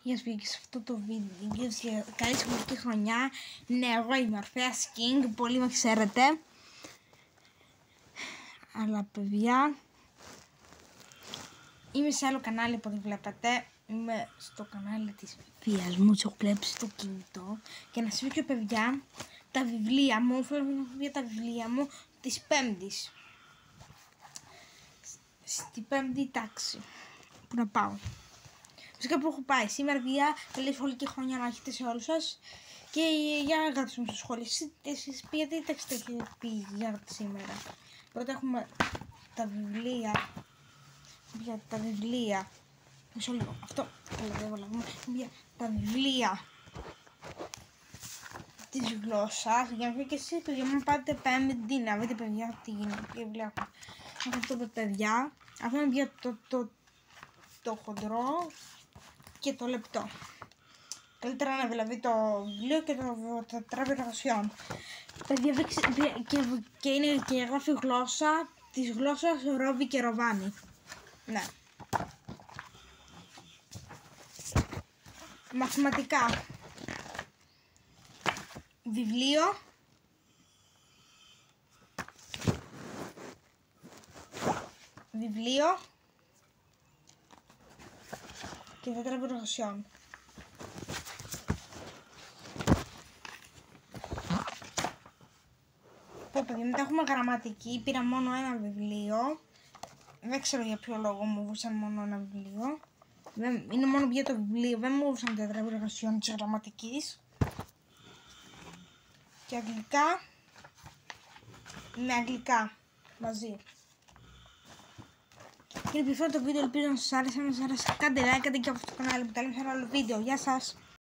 Γεια σας και σε αυτό το βίντεο. Καλή σχολική χρονιά. Ναι, εγώ είμαι Ορφέας King. Πολλοί με ξέρετε. Αλλά παιδιά, είμαι σε άλλο κανάλι που δεν βλέπετε. Είμαι στο κανάλι της θείας μου. Της έχω κλέψει το κινητό. Και να σας δείξω παιδιά τα βιβλία μου. Θέλω να βγει τα βιβλία μου της Πέμπτης. Στην Πέμπτη τάξη. Πού να πάω. Φυσικά που έχω πάει σήμερα, παιδιά, καλή σχολική χρονιά να έχετε σε όλους σας. Και για να γράψουμε στο σχολείο. Εσείς πήγατε ή ταξίδι έχετε πει για σήμερα. Πρώτα έχουμε τα βιβλία. Για τα βιβλία. Μισό λίγο. Αυτό. Τα βιβλία της γλώσσας. Για να βρείτε και εσείς, παιδιά μου, πάτε Πέμπτη να βρείτε, παιδιά, τι γίνεται. Τι βιβλία έχω. Αυτό τα παιδιά. Αυτό είναι για το χοντρό και το λεπτό. Καλύτερα να δηλαδή το βιβλίο και το τράπεζα εργασιών. Παιδιά, και είναι και γράφει γλώσσα της γλώσσας Ρόβι και Ροβάνι. Ναι. Μαθηματικά. Βιβλίο. Βιβλίο. Και τα τράπεζα εργασιών. Παιδιά, μετά έχουμε γραμματική, πήρα μόνο ένα βιβλίο. Δεν ξέρω για ποιο λόγο μου βούσαν μόνο ένα βιβλίο. Είναι μόνο για το βιβλίο, δεν μου βούσαν τα τράπεζα εργασιών της γραμματικής. Και αγγλικά, με αγγλικά μαζί. Και λοιπόν το βίντεο ελπίζω να σας άρεσε. Αν σας άρεσε κάντε like, κάντε και αυτό το κανάλι που τα λέμε σε ένα άλλο βίντεο. Γεια σας!